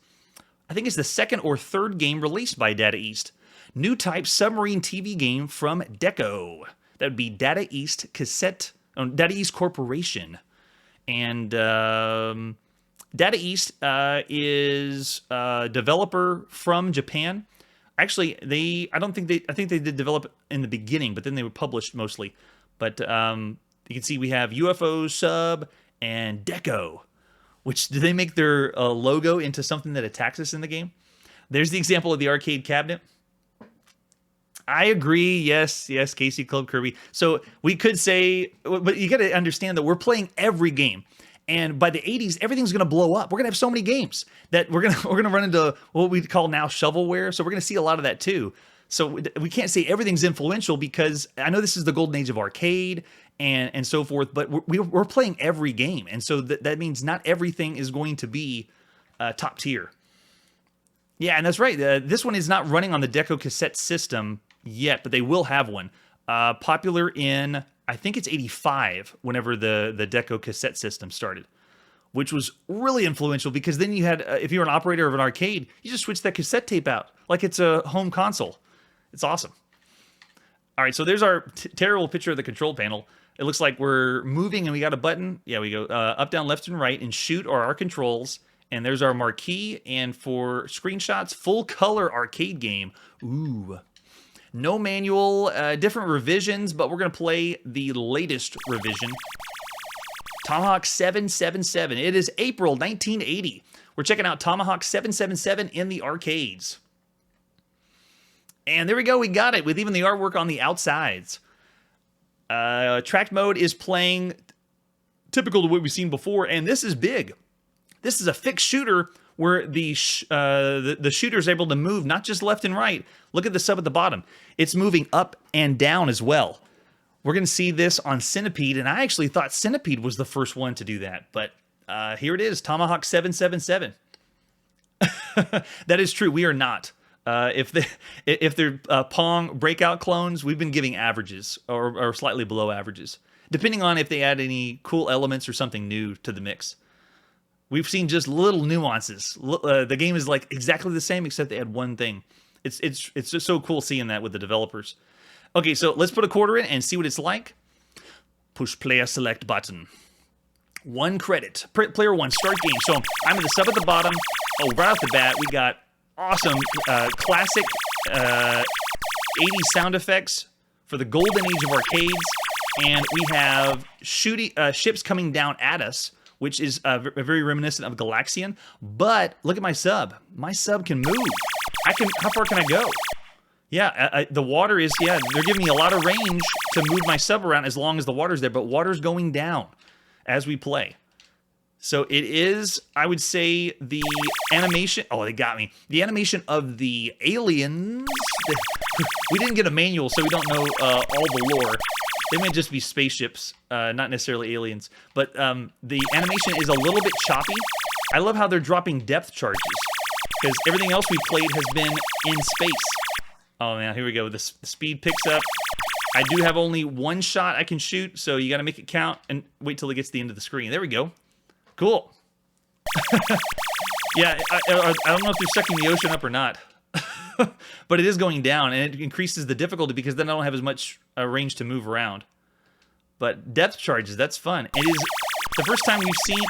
I think it's the second or third game released by Data East. New type submarine TV game from Deco. That would be Data East Data East Corporation. And Data East is a developer from Japan. Actually, I think they did develop in the beginning, but then they were published mostly. But you can see we have UFO Sub and Deco, which do they make their logo into something that attacks us in the game? There's the example of the arcade cabinet. I agree. Yes, Casey Club Kirby. So we could say, but you got to understand that we're playing every game. And by the 80s, everything's going to blow up. We're going to have so many games that we're going to run into what we call now shovelware. So we're going to see a lot of that too. So we can't say everything's influential because I know this is the golden age of arcade and so forth, but we're playing every game. And so that means not everything is going to be top tier. Yeah, and that's right. This one is not running on the Deco cassette system yet, but they will have one. Popular in, I think it's 85, whenever the Deco cassette system started, which was really influential because then you had, if you were an operator of an arcade, you just switch that cassette tape out like it's a home console. It's awesome. All right, so there's our terrible picture of the control panel. It looks like we're moving and we got a button. Yeah, we go up, down, left, and right, and shoot are our controls. And there's our marquee. And for screenshots, full color arcade game. Ooh. No manual, different revisions, but we're going to play the latest revision. Tomahawk 777. It is April 1980. We're checking out Tomahawk 777 in the arcades. And there we go, we got it, with even the artwork on the outsides. Track mode is playing typical to what we've seen before, and this is big. This is a fixed shooter where the shooter is able to move not just left and right. Look at the sub at the bottom. It's moving up and down as well. We're going to see this on Centipede, and I actually thought Centipede was the first one to do that, but here it is, Tomahawk 777. That is true, we are not. If they're Pong breakout clones, we've been giving averages or slightly below averages, depending on if they add any cool elements or something new to the mix. We've seen just little nuances. The game is like exactly the same except they add one thing. It's just so cool seeing that with the developers. Okay, so let's put a quarter in and see what it's like. Push player select button. 1 credit. Player 1, start game. So I'm in the sub at the bottom. Oh, right off the bat, we got awesome classic 80s sound effects for the golden age of arcades. And we have ships coming down at us, which is very reminiscent of Galaxian. But look at my sub. My sub can move. How far can I go? Yeah, the water is, they're giving me a lot of range to move my sub around as long as the water's there, but water's going down as we play. So it is, I would say, the animation, oh, they got me. The animation of the aliens, we didn't get a manual, so we don't know all the lore. They might just be spaceships, not necessarily aliens. But the animation is a little bit choppy. I love how they're dropping depth charges, because everything else we played has been in space. Oh, man, here we go. The speed picks up. I do have only one shot I can shoot, so you got to make it count and wait till it gets to the end of the screen. There we go. Cool. Yeah, I don't know if they're sucking the ocean up or not. But it is going down, and it increases the difficulty because then I don't have as much range to move around. But depth charges, that's fun. It is the first time we've seen...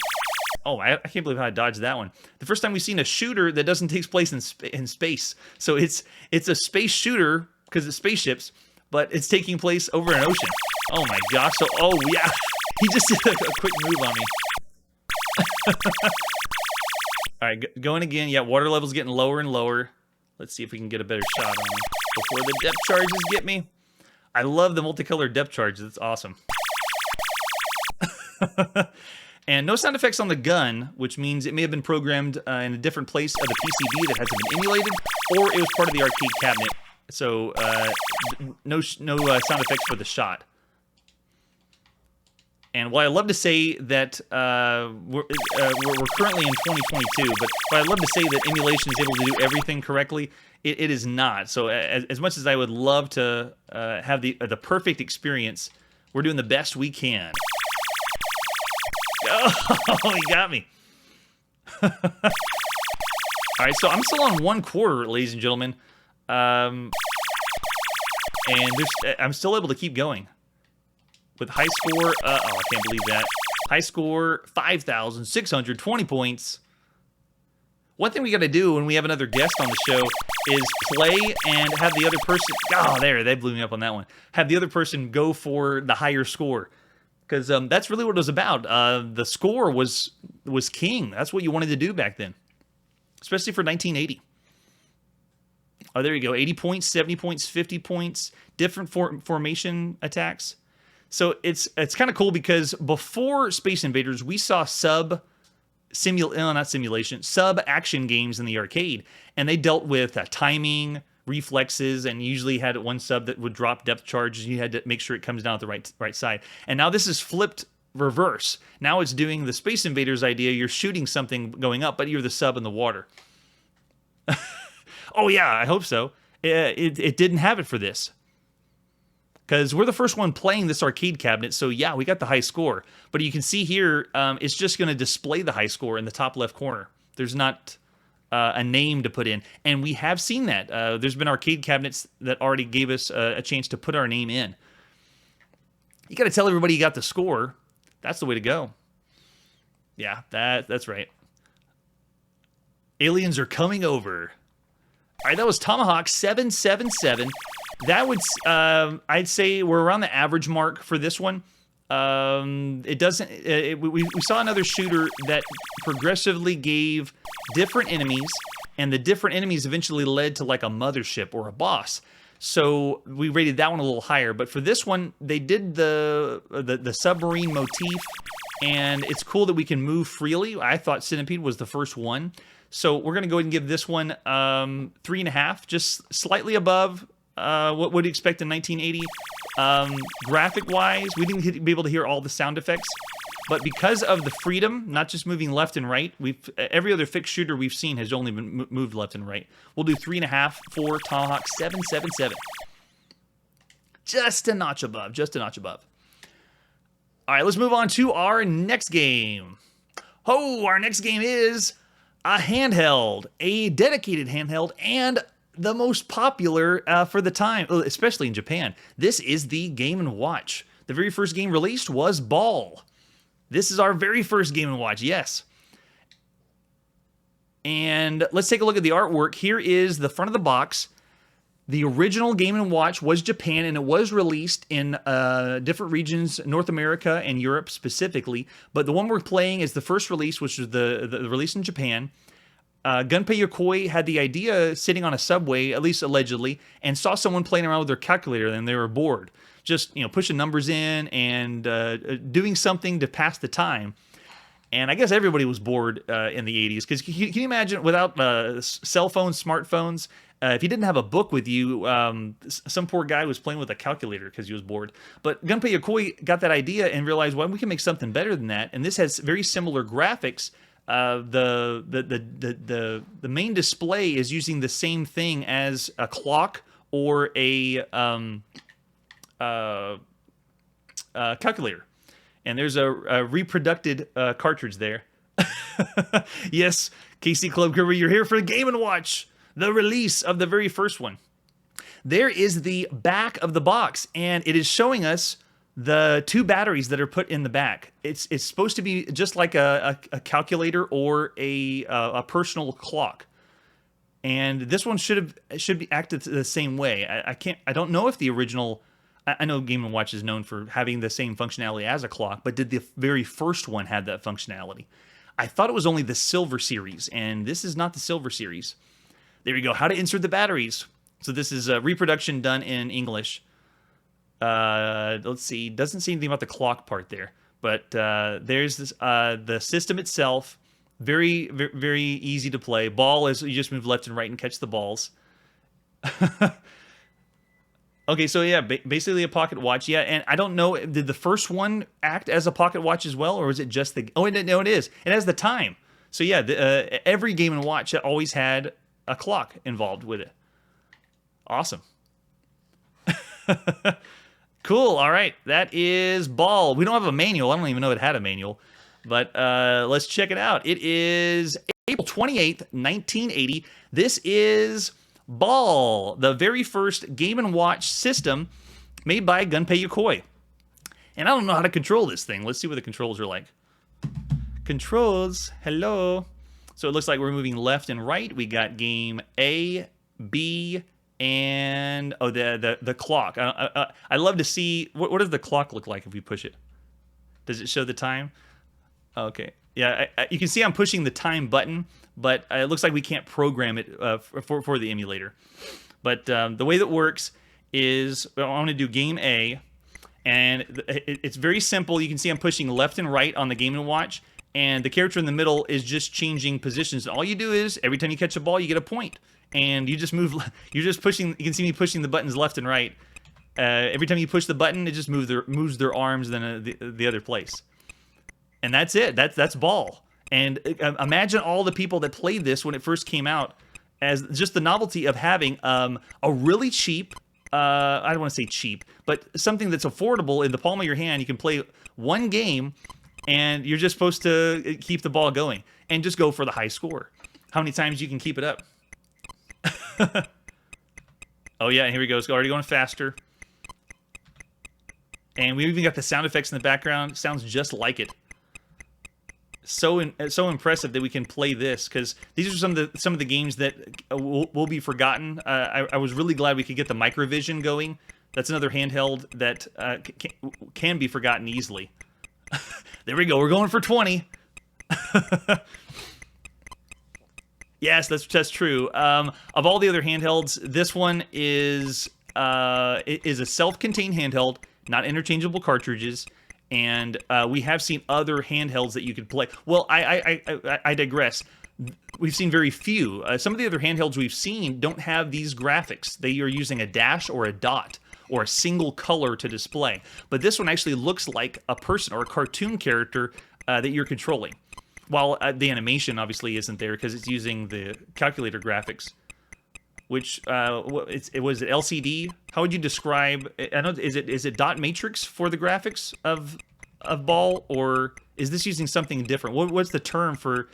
Oh, I can't believe how I dodged that one. The first time we've seen a shooter that doesn't take place in space. So it's a space shooter, because it's spaceships, but it's taking place over an ocean. Oh my gosh! So, oh yeah, he just did a quick move on me. All right, going again. Yeah, water level's getting lower and lower. Let's see if we can get a better shot on him before the depth charges get me. I love the multicolored depth charges. It's awesome. And no sound effects on the gun, which means it may have been programmed in a different place of the PCB that hasn't been emulated, or it was part of the arcade cabinet. So no sound effects for the shot. And while I love to say that we're currently in 2022, but while I love to say that emulation is able to do everything correctly, it is not. So as much as I would love to have the perfect experience, we're doing the best we can. Oh, he got me. All right, so I'm still on 1/4, ladies and gentlemen. And I'm still able to keep going. With high score, oh, I can't believe that. High score, 5,620 points. One thing we got to do when we have another guest on the show is play and have the other person... Oh, there, they blew me up on that one. Have the other person go for the higher score. Because that's really what it was about. The score was king. That's what you wanted to do back then. Especially for 1980. Oh, there you go. 80 points, 70 points, 50 points. Different formation attacks. So it's kind of cool because before Space Invaders, we saw sub-action games in the arcade. And they dealt with timing, reflexes, and usually had one sub that would drop depth charges. You had to make sure it comes down at the right side. And now this is flipped reverse. Now it's doing the Space Invaders idea. You're shooting something going up, but you're the sub in the water. Oh yeah, I hope so. It didn't have it for this. Because we're the first one playing this arcade cabinet, so yeah, we got the high score. But you can see here, it's just going to display the high score in the top left corner. There's not a name to put in. And we have seen that. There's been arcade cabinets that already gave us a chance to put our name in. You got to tell everybody you got the score. That's the way to go. Yeah, that's right. Aliens are coming over. All right, that was Tomahawk 777. That would, I'd say we're around the average mark for this one. It doesn't, we saw another shooter that progressively gave different enemies, and the different enemies eventually led to like a mothership or a boss. So we rated that one a little higher. But for this one, they did the submarine motif, and it's cool that we can move freely. I thought Centipede was the first one. So we're going to go ahead and give this one 3.5, just slightly above what would you expect in 1980. Graphic-wise, we didn't be able to hear all the sound effects, but because of the freedom, not just moving left and right, every other fixed shooter we've seen has only been moved left and right. We'll do 3.5 for Tomahawk 777. Just a notch above, just a notch above. All right, let's move on to our next game. Oh, our next game is a handheld, a dedicated handheld, and the most popular for the time, especially in Japan. This is the Game & Watch. The very first game released was Ball. This is our very first Game & Watch, yes. And let's take a look at the artwork. Here is the front of the box. The original Game & Watch was Japan, and it was released in different regions, North America and Europe specifically. But the one we're playing is the first release, which was the release in Japan. Gunpei Yokoi had the idea sitting on a subway, at least allegedly, and saw someone playing around with their calculator, and they were bored. Just, pushing numbers in and doing something to pass the time. And I guess everybody was bored in the 80s, because can you imagine, without cell phones, smartphones, if you didn't have a book with you, some poor guy was playing with a calculator because he was bored. But Gunpei Yokoi got that idea and realized, well, we can make something better than that. And this has very similar graphics. The main display is using the same thing as a clock or a calculator. And there's a reproduced cartridge there. Yes, KC Club Crew, you're here for Game & Watch, the release of the very first one. There is the back of the box, and it is showing us the 2 batteries that are put in the back. It's supposed to be just like a calculator or a personal clock. and this one should be acted the same way. I don't know if the original. I know Game & Watch is known for having the same functionality as a clock, but did the very first one have that functionality? I thought it was only the Silver Series, and this is not the Silver Series. There we go. How to insert the batteries. So this is a reproduction done in English. Let's see. Doesn't say anything about the clock part there, but there's this, the system itself. Very, very, very easy to play. Ball is you just move left and right and catch the balls. Okay, so yeah, basically a pocket watch. Yeah, and I don't know, did the first one act as a pocket watch as well, or is it just the... Oh, no, it is. It has the time. So yeah, every Game & Watch always had a clock involved with it. Awesome. Cool, all right. That is Ball. We don't have a manual. I don't even know it had a manual. But let's check it out. It is April 28th, 1980. This is... Ball, the very first Game & Watch system made by Gunpei Yokoi. And I don't know how to control this thing. Let's see what the controls are like. Controls, hello. So it looks like we're moving left and right. We got game A, B, and oh, the clock. I love to see, what does the clock look like if we push it? Does it show the time? Okay. Yeah, you can see I'm pushing the time button, but it looks like we can't program it for the emulator. But the way that works is I want to do game A, and it's very simple. You can see I'm pushing left and right on the Game & Watch, and the character in the middle is just changing positions. All you do is every time you catch a ball, you get a point, and you just move. You're just pushing. You can see me pushing the buttons left and right. Every time you push the button, it just moves their arms then the other place. And that's it. That's Ball. And imagine all the people that played this when it first came out, as just the novelty of having a really cheap, I don't want to say cheap, but something that's affordable in the palm of your hand. You can play one game, and you're just supposed to keep the ball going and just go for the high score. How many times you can keep it up? Oh yeah, and here we go. It's already going faster. And we even got the sound effects in the background. Sounds just like it. So impressive that we can play this, because these are some of the games that will be forgotten. I was really glad we could get the Microvision going. That's another handheld that can be forgotten easily. There we go. We're going for 20. Yes, that's true. Of all the other handhelds, this one is a self-contained handheld, not interchangeable cartridges. And we have seen other handhelds that you could play. Well, I digress. We've seen very few. Some of the other handhelds we've seen don't have these graphics. They are using a dash or a dot or a single color to display. But this one actually looks like a person or a cartoon character that you're controlling. While the animation obviously isn't there because it's using the calculator graphics. Which it was LCD. How would you describe? I don't. Is it dot matrix for the graphics of Ball, or is this using something different? What's the term for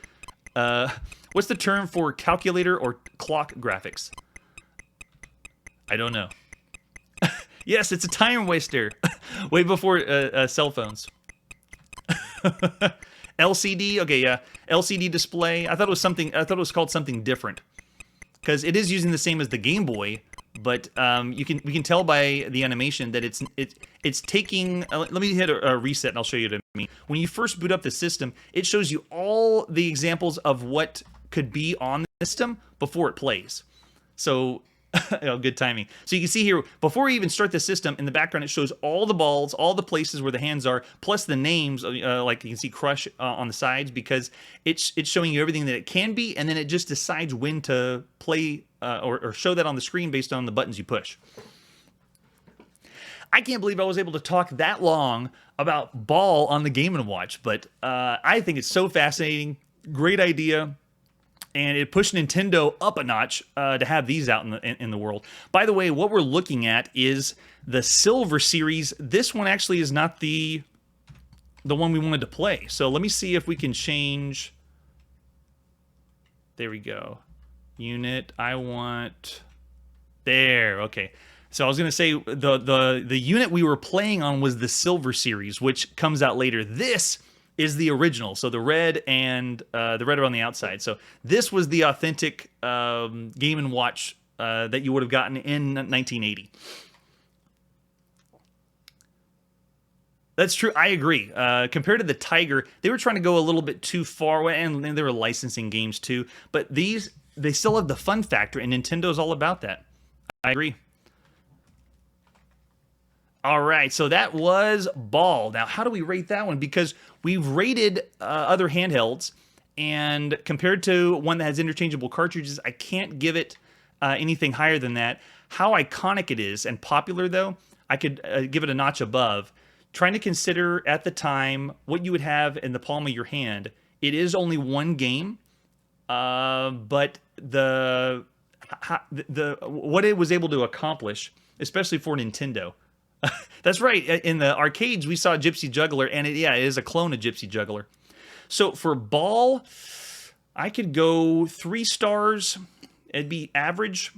calculator or clock graphics? I don't know. Yes, it's a time waster. Way before cell phones. LCD. Okay, yeah, LCD display. I thought it was called something different. Because it is using the same as the Game Boy, but we can tell by the animation that it's taking. Let me hit a reset, and I'll show you what I mean. When you first boot up the system, it shows you all the examples of what could be on the system before it plays. So, good timing. So you can see here before we even start the system, in the background it shows all the balls, all the places where the hands are, plus the names. Like you can see Crush on the sides, because it's showing you everything that it can be, and then it just decides when to play or show that on the screen based on the buttons you push. I can't believe I was able to talk that long about Ball on the Game & Watch, but I think it's so fascinating. Great idea. And it pushed Nintendo up a notch to have these out in the world. By the way, what we're looking at is the Silver Series. This one actually is not the one we wanted to play. So let me see if we can change. There we go. Unit. I want. There. Okay. So I was gonna say the unit we were playing on was the Silver Series, which comes out later. This is the original. So the red and the red are on the outside. So this was the authentic Game & Watch that you would have gotten in 1980. That's true. I agree. Compared to the Tiger, they were trying to go a little bit too far away, and they were licensing games too. But these, they still have the fun factor, and Nintendo's all about that. I agree. All right, so that was Ball. Now, how do we rate that one? Because we've rated other handhelds, and compared to one that has interchangeable cartridges, I can't give it anything higher than that. How iconic it is and popular, though, I could give it a notch above. Trying to consider at the time what you would have in the palm of your hand. It is only one game, but the what it was able to accomplish, especially for Nintendo. That's right. In the arcades, we saw Gypsy Juggler, and it is a clone of Gypsy Juggler. So for Ball, I could go 3 stars. It'd be average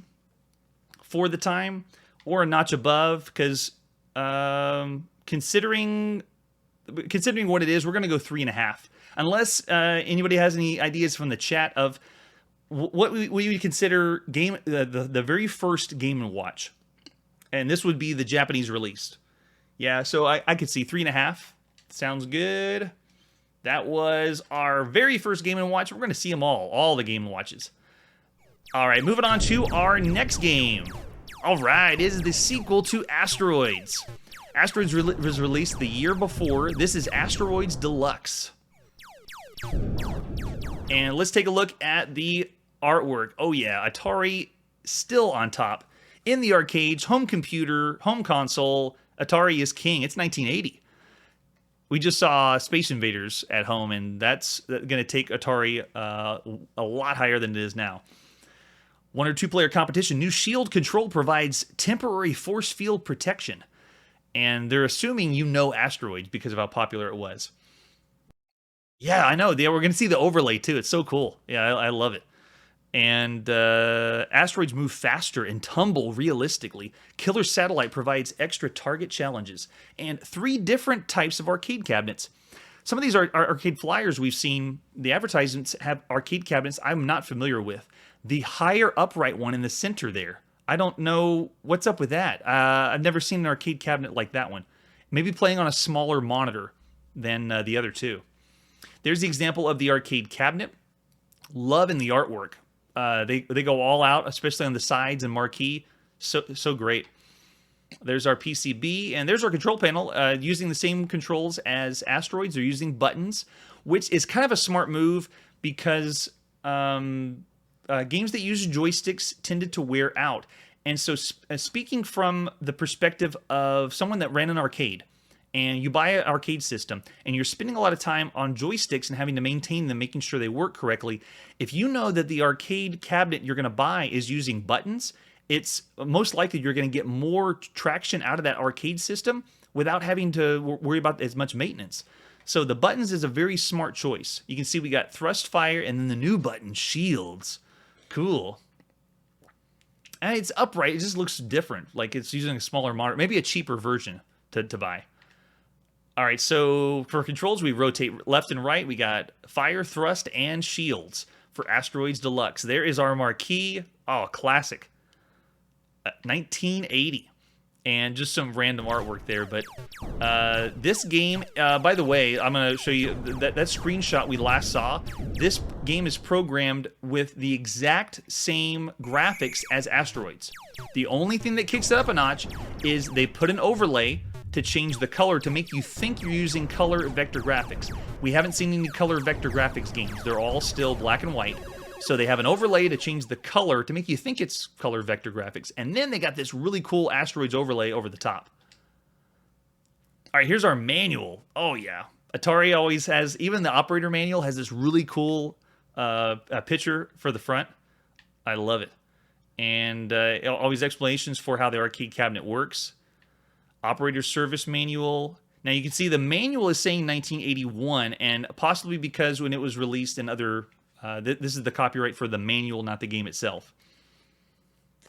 for the time, or a notch above, because considering what it is, we're going to go 3.5. Unless anybody has any ideas from the chat of what we would consider the very first Game & Watch. And this would be the Japanese release. Yeah, so I could see 3.5. Sounds good. That was our very first Game & Watch. We're going to see them all the Game & Watches. All right, moving on to our next game. All right, this is the sequel to Asteroids. Asteroids was released the year before. This is Asteroids Deluxe. And let's take a look at the artwork. Oh yeah, Atari still on top. In the arcades, home computer, home console, Atari is king. It's 1980. We just saw Space Invaders at home, and that's going to take Atari a lot higher than it is now. 1 or 2 player competition. New shield control provides temporary force field protection. And they're assuming you know Asteroids because of how popular it was. Yeah, I know. Yeah, we're going to see the overlay too. It's so cool. Yeah, I love it. And asteroids move faster and tumble realistically. Killer Satellite provides extra target challenges. And 3 different types of arcade cabinets. Some of these are arcade flyers we've seen. The advertisements have arcade cabinets I'm not familiar with. The higher upright one in the center there. I don't know what's up with that. I've never seen an arcade cabinet like that one. Maybe playing on a smaller monitor than the other 2. There's the example of the arcade cabinet. Loving the artwork. They go all out, especially on the sides and marquee. So great. There's our PCB, and there's our control panel. Using the same controls as Asteroids. They're using buttons, which is kind of a smart move because games that use joysticks tended to wear out. And so speaking from the perspective of someone that ran an arcade, and you buy an arcade system, and you're spending a lot of time on joysticks and having to maintain them, making sure they work correctly, if you know that the arcade cabinet you're going to buy is using buttons, it's most likely you're going to get more traction out of that arcade system without having to worry about as much maintenance. So the buttons is a very smart choice. You can see we got thrust fire, and then the new button, shields. Cool. And it's upright. It just looks different. Like it's using a smaller monitor. Maybe a cheaper version to buy. All right, so for controls, we rotate left and right. We got fire, thrust, and shields for Asteroids Deluxe. There is our marquee. Oh, classic. 1980. And just some random artwork there. But this game, by the way, I'm going to show you that screenshot we last saw. This game is programmed with the exact same graphics as Asteroids. The only thing that kicks it up a notch is they put an overlay to change the color to make you think you're using color vector graphics. We haven't seen any color vector graphics games. They're all still black and white. So they have an overlay to change the color to make you think it's color vector graphics. And then they got this really cool Asteroids overlay over the top. All right, here's our manual. Oh, yeah. Atari always has, even the operator manual has this really cool picture for the front. I love it. And always explanations for how the arcade cabinet works. Operator service manual. Now you can see the manual is saying 1981, and possibly because when it was released in other... this is the copyright for the manual, not the game itself.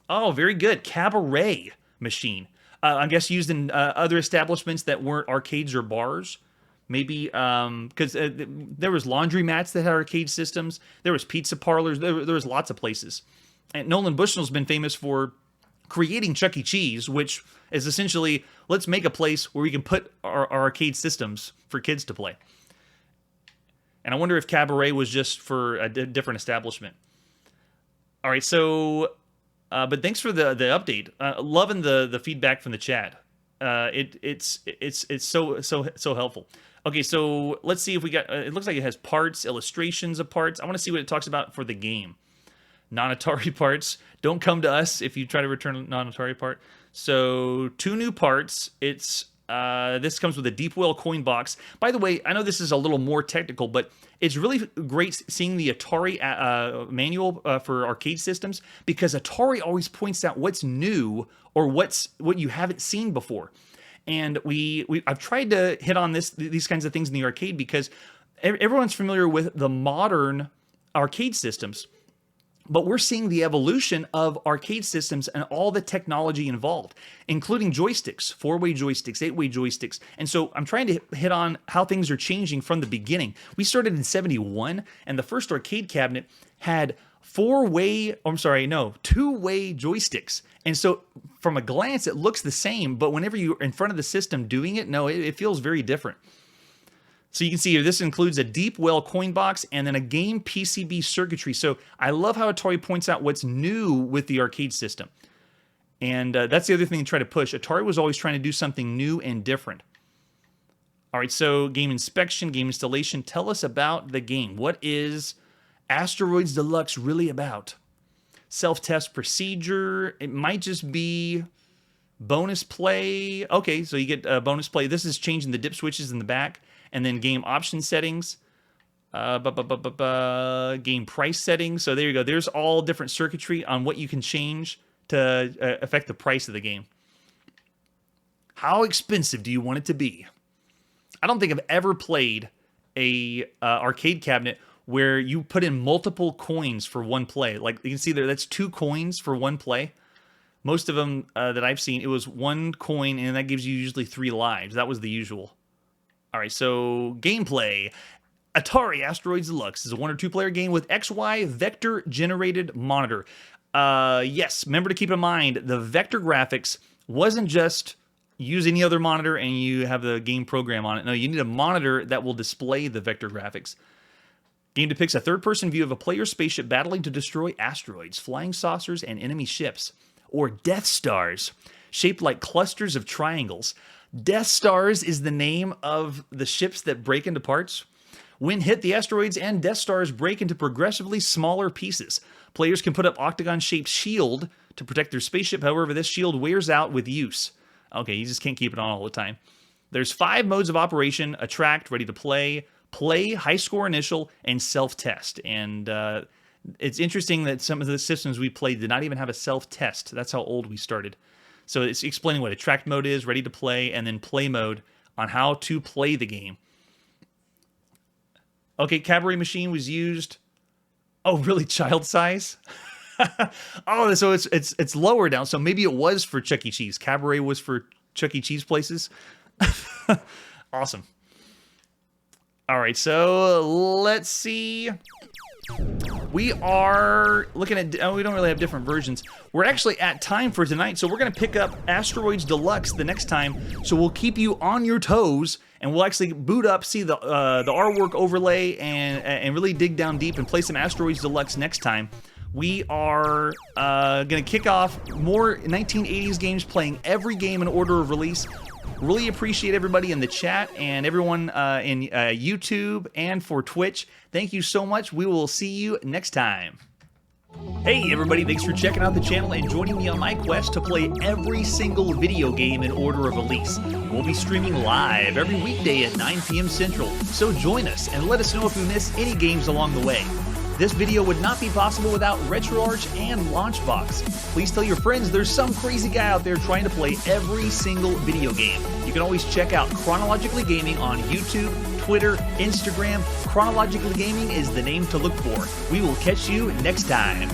Oh, very good. Cabaret machine. I guess used in other establishments that weren't arcades or bars. Maybe because there was laundromats that had arcade systems. There was pizza parlors. There was lots of places. And Nolan Bushnell's been famous for creating Chuck E. Cheese, which is essentially, let's make a place where we can put our arcade systems for kids to play. And I wonder if Cabaret was just for a different establishment. All right, so, but thanks for the update. Loving the feedback from the chat. It's so helpful. Okay, so let's see if we got. It looks like it has parts, illustrations of parts. I want to see what it talks about for the game. Non-Atari parts. Don't come to us if you try to return a non-Atari part. So 2 new parts. It's this comes with a deep well coin box. By the way, I know this is a little more technical, but it's really great seeing the Atari manual for arcade systems, because Atari always points out what's new or what you haven't seen before. And I've tried to hit on these kinds of things in the arcade because everyone's familiar with the modern arcade systems. But we're seeing the evolution of arcade systems and all the technology involved, including joysticks, 4-way joysticks, 8-way joysticks. And so I'm trying to hit on how things are changing from the beginning. We started in 71, and the first arcade cabinet had 2-way joysticks. And so from a glance, it looks the same, but whenever you're in front of the system doing it, no, it feels very different. So you can see here, this includes a deep well coin box and then a game PCB circuitry. So I love how Atari points out what's new with the arcade system. And that's the other thing to try to push. Atari was always trying to do something new and different. All right, so game inspection, game installation. Tell us about the game. What is Asteroids Deluxe really about? Self-test procedure. It might just be bonus play. Okay, so you get bonus play. This is changing the dip switches in the back. And then game option settings, game price settings. So there you go. There's all different circuitry on what you can change to affect the price of the game. How expensive do you want it to be? I don't think I've ever played a arcade cabinet where you put in multiple coins for one play. Like you can see there, that's 2 coins for one play. Most of them that I've seen, it was 1 coin, and that gives you usually 3 lives. That was the usual. All right, so gameplay. Atari Asteroids Deluxe is a 1- or 2-player game with XY vector-generated monitor. Yes, remember to keep in mind, the vector graphics wasn't just use any other monitor and you have the game program on it. No, you need a monitor that will display the vector graphics. Game depicts a third-person view of a player's spaceship battling to destroy asteroids, flying saucers, and enemy ships, or Death Stars, shaped like clusters of triangles. Death Stars is the name of the ships that break into parts. When hit, the asteroids and Death Stars break into progressively smaller pieces. Players can put up octagon-shaped shield to protect their spaceship. However, this shield wears out with use. Okay, you just can't keep it on all the time. There's 5 modes of operation: attract, ready to play, high score initial, and self-test. And it's interesting that some of the systems we played did not even have a self-test. That's how old we started. So it's explaining what attract mode is, ready to play, and then play mode on how to play the game. Okay, Cabaret machine was used. Oh, really? Child size? Oh, so it's lower down. So maybe it was for Chuck E. Cheese. Cabaret was for Chuck E. Cheese places. Awesome. All right, so let's see. We are looking at, we don't really have different versions. We're actually at time for tonight, so we're going to pick up Asteroids Deluxe the next time. So we'll keep you on your toes, and we'll actually boot up, see the artwork overlay, and really dig down deep and play some Asteroids Deluxe next time. We are going to kick off more 1980s games, playing every game in order of release. Really appreciate everybody in the chat and everyone in YouTube and for Twitch. Thank you so much. We will see you next time. Hey everybody, thanks for checking out the channel and joining me on my quest to play every single video game in order of release. We'll be streaming live every weekday at 9 p.m. Central, so join us and let us know if you miss any games along the way. This video would not be possible without RetroArch and Launchbox. Please tell your friends there's some crazy guy out there trying to play every single video game. You can always check out Chronologically Gaming on YouTube, Twitter, Instagram. Chronologically Gaming is the name to look for. We will catch you next time.